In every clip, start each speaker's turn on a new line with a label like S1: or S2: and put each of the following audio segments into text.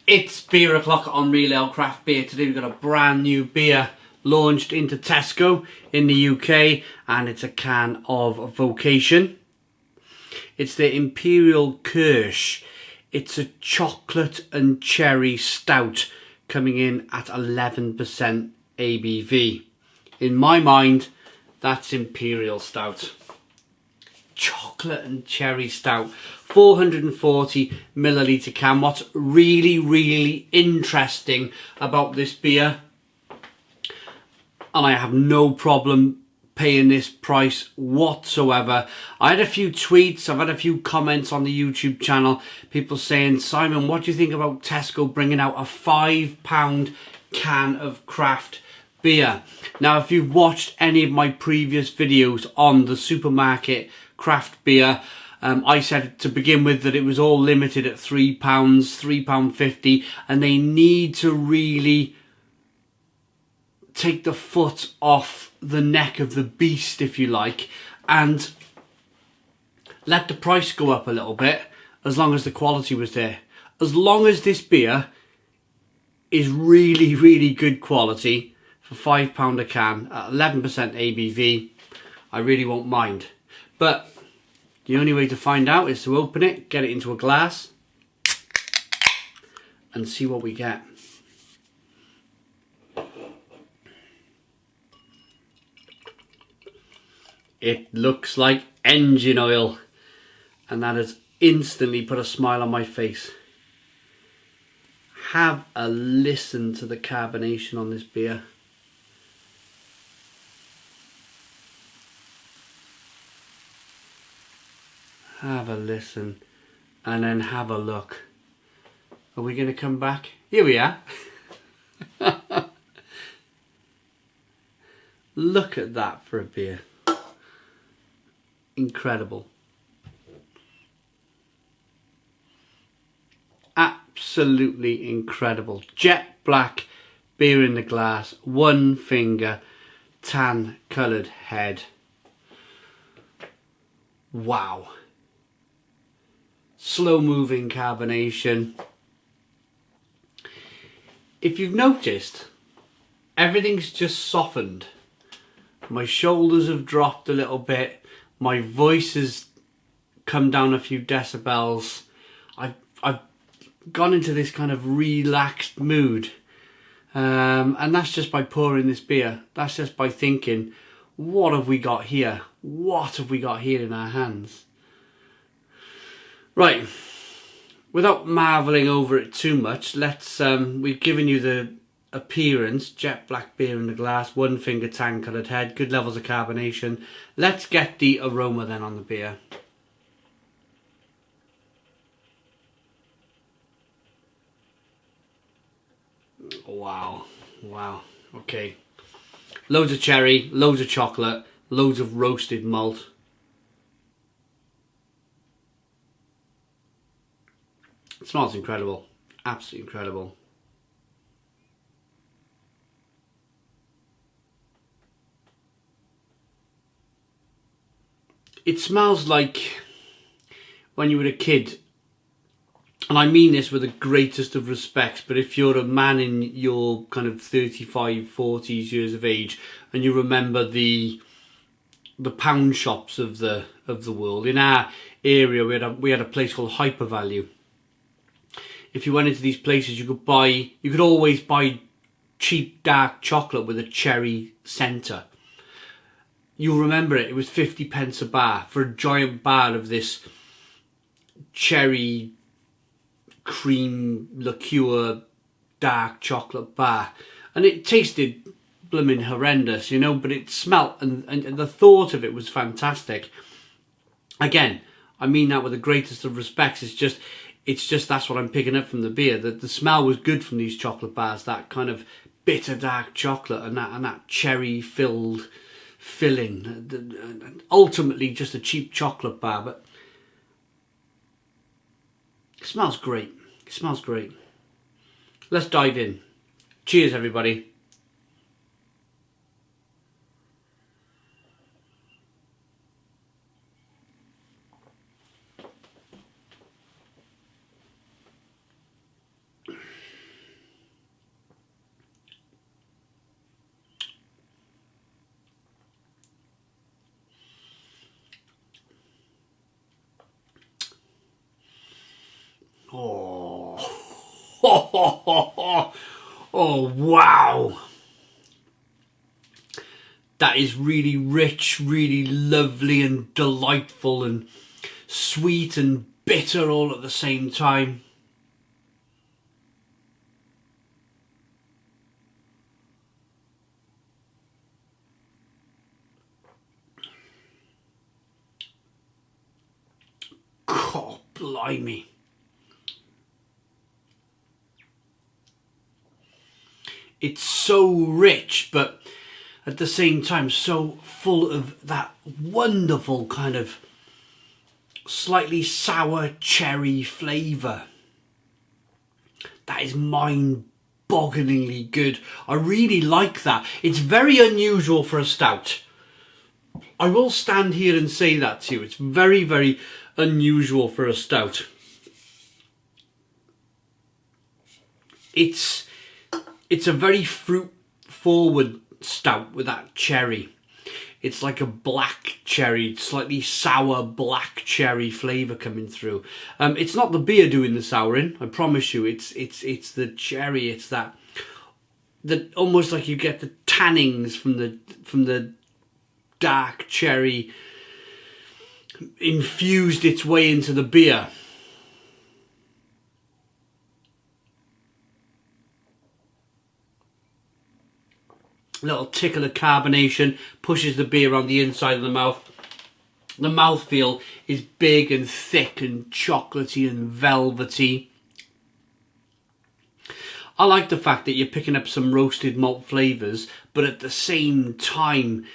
S1: It's beer o'clock on Real Ale Craft Beer. Today we've got a brand new beer launched into Tesco in the UK, and it's a can of Vocation. It's the Imperial Kirsch. It's a chocolate and cherry stout coming in at 11% ABV. In my mind, that's Imperial Stout. Chocolate and cherry stout, 440 milliliter can. What's really interesting about this beer, and I have no problem paying this price whatsoever. I had a few tweets, I've had a few comments on the YouTube channel, people saying, Simon, what do you think about Tesco bringing out a £5 can of craft beer? Now, if you've watched any of my previous videos on the supermarket craft beer, I said to begin with that it was all limited at £3, £3.50, and they need to really take the foot off the neck of the beast, if you like, and let the price go up a little bit as long as the quality was there. As long as this beer is really good quality for £5 a can at 11% ABV, I really won't mind. But the only way to find out is to open it, get it into a glass, and see what we get. It looks like engine oil, and that has instantly put a smile on my face. Have a listen to the carbonation on this beer. Have a listen and then have a look. Are we going to come back? Here we are. Look at that for a beer. Incredible. Absolutely incredible. Jet black beer in the glass, one finger, tan coloured head. Wow. Slow moving carbonation. If you've noticed, everything's just softened. My shoulders have dropped a little bit. My voice has come down a few decibels. I've gone into this kind of relaxed mood. And that's just by pouring this beer. That's just by thinking, what have we got here? What have we got here in our hands? Right, without marvelling over it too much, let's, we've given you the appearance, jet black beer in the glass, one finger tan coloured head, good levels of carbonation. Let's get the aroma then on the beer. Wow, okay. Loads of cherry, loads of chocolate, loads of roasted malt. It smells incredible, absolutely incredible. It smells like when you were a kid, and I mean this with the greatest of respects, but if you're a man in your kind of 35, 40s years of age, and you remember the pound shops of the world, in our area we had a place called Hyper Value. If you went into these places, you could always buy cheap dark chocolate with a cherry centre. You'll remember it. It was 50p a bar for a giant bar of this cherry cream liqueur dark chocolate bar, and it tasted blooming horrendous, you know, but it smelt and the thought of it was fantastic. Again, I mean that with the greatest of respects. It's just that's what I'm picking up from the beer. That the smell was good from these chocolate bars, that kind of bitter dark chocolate and that cherry filled filling. Ultimately just a cheap chocolate bar, but it smells great. It smells great. Let's dive in. Cheers, everybody. Oh, wow. That is really rich, really lovely and delightful and sweet and bitter all at the same time. God, blimey. It's so rich, but at the same time so full of that wonderful kind of slightly sour cherry flavour. That is mind-bogglingly good. I really like that. It's very unusual for a stout. I will stand here and say that to you. It's very, very unusual for a stout. It's a very fruit-forward stout with that cherry. It's like a black cherry, slightly sour black cherry flavour coming through. It's not the beer doing the souring, I promise you. It's the cherry. It's that almost like you get the tannins from the dark cherry infused its way into the beer. Little tickle of carbonation pushes the beer on the inside of the mouth. The mouthfeel is big and thick and chocolatey and velvety. I like the fact that you're picking up some roasted malt flavours, but at the same time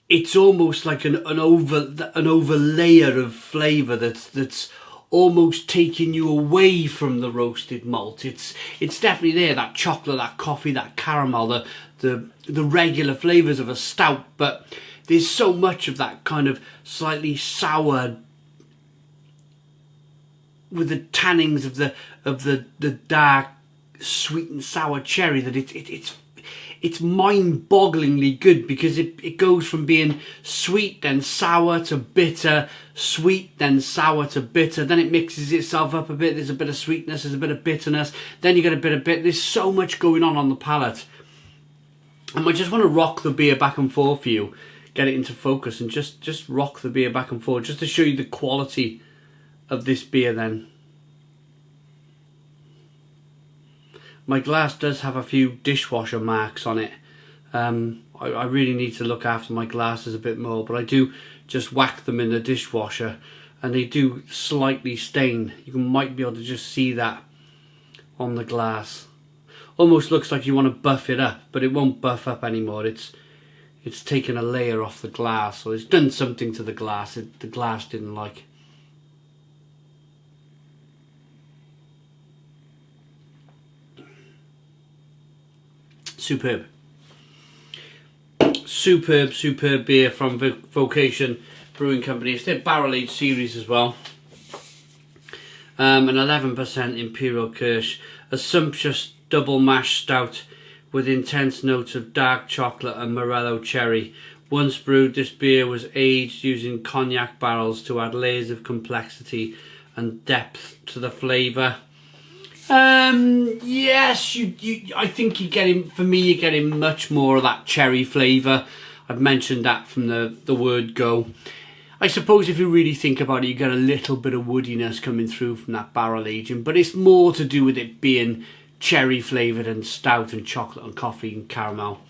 S1: it's almost like an over layer of flavour that's almost taking you away from the roasted malt. It's definitely there, that chocolate, that coffee, that caramel, the regular flavours of a stout, but there's so much of that kind of slightly sour with the tannins of the dark sweet and sour cherry that it's mind-bogglingly good, because it goes from being sweet then sour to bitter, sweet then sour to bitter, then it mixes itself up a bit. There's a bit of sweetness, there's a bit of bitterness, then you get a bit of there's so much going on the palate. And I just want to rock the beer back and forth for you, get it into focus, and just rock the beer back and forth just to show you the quality of this beer then. My glass does have a few dishwasher marks on it. I really need to look after my glasses a bit more, but I do just whack them in the dishwasher and they do slightly stain. You might be able to just see that on the glass. Almost looks like you want to buff it up, but it won't buff up anymore. It's taken a layer off the glass, so it's done something to the glass the glass didn't like. Superb. Superb beer from Vocation Brewing Company. It's their barrel aged series as well. An 11% Imperial Kirsch, a sumptuous double mash stout with intense notes of dark chocolate and Morello cherry. Once brewed, this beer was aged using cognac barrels to add layers of complexity and depth to the flavour. Yes, I think you're getting much more of that cherry flavour. I've mentioned that from the word go. I suppose if you really think about it, you get a little bit of woodiness coming through from that barrel aging, but it's more to do with it being cherry flavoured and stout and chocolate and coffee and caramel.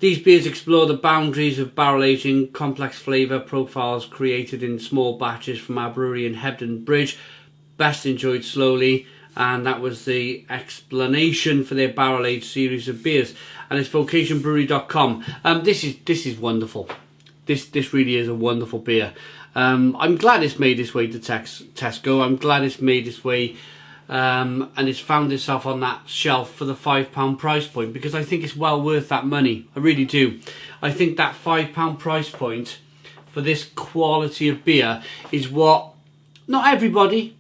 S1: These beers explore the boundaries of barrel aging, complex flavour profiles created in small batches from our brewery in Hebden Bridge. Best enjoyed slowly, and that was the explanation for their barrel aged series of beers. And it's vocationbrewery.com. This is wonderful. This really is a wonderful beer. I'm glad it's made its way to Tesco. I'm glad it's made its way and it's found itself on that shelf for the £5 price point, because I think it's well worth that money. I really do. I think that £5 price point for this quality of beer is what not everybody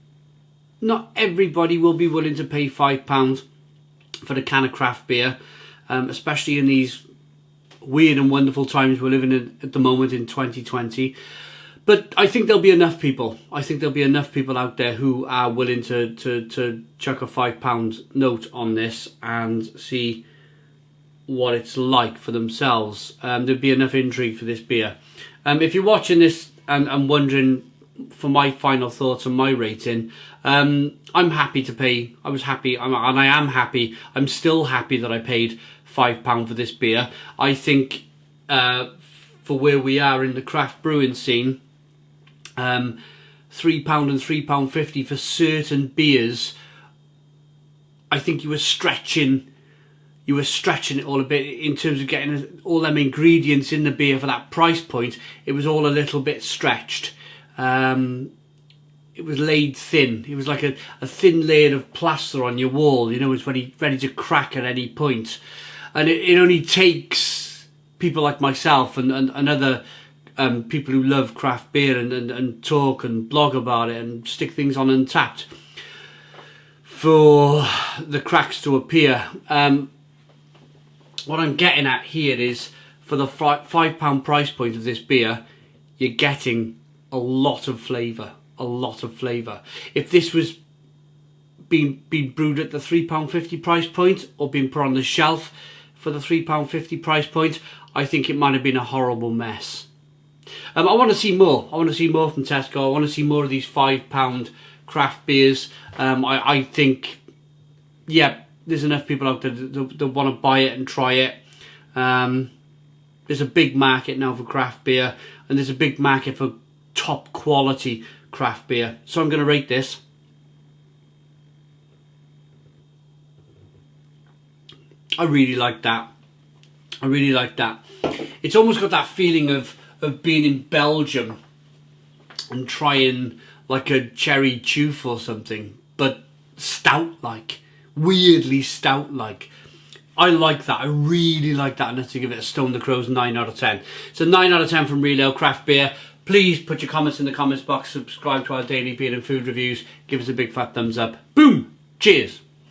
S1: will be willing to pay £5 for the can of craft beer, especially in these weird and wonderful times we're living in at the moment in 2020. But I think there'll be enough people. I think there'll be enough people out there who are willing to chuck a £5 note on this and see what it's like for themselves. There'd be enough intrigue for this beer. If you're watching this and wondering for my final thoughts on my rating, I'm happy to pay. I was happy, and I am happy. I'm still happy that I paid £5 for this beer. I think for where we are in the craft brewing scene, £3 and £3.50 for certain beers, I think you were stretching it all a bit in terms of getting all them ingredients in the beer for that price point. It was all a little bit stretched. It was laid thin. It was like a thin layer of plaster on your wall. You know, it's ready to crack at any point. And it only takes people like myself and other people who love craft beer and talk and blog about it and stick things on Untapped for the cracks to appear. What I'm getting at here is, for the £5 price point of this beer, you're getting a lot of flavour. A lot of flavour. If this was being brewed at the £3.50 price point, or being put on the shelf for the £3.50 price point, I think it might have been a horrible mess. I want to see more. I want to see more from Tesco. I want to see more of these £5 craft beers. I think, yeah, there's enough people out there that want to buy it and try it. There's a big market now for craft beer, and there's a big market for top quality craft beer. So I'm going to rate this. I really like that. I really like that. It's almost got that feeling of being in Belgium and trying like a cherry chouf or something, but stout-like. Weirdly stout-like. I like that. I really like that. And let's give it a Stone the Crow's 9 out of 10. So 9 out of 10 from Real Ale Craft Beer. Please put your comments in the comments box. Subscribe to our daily beer and food reviews. Give us a big fat thumbs up. Boom! Cheers!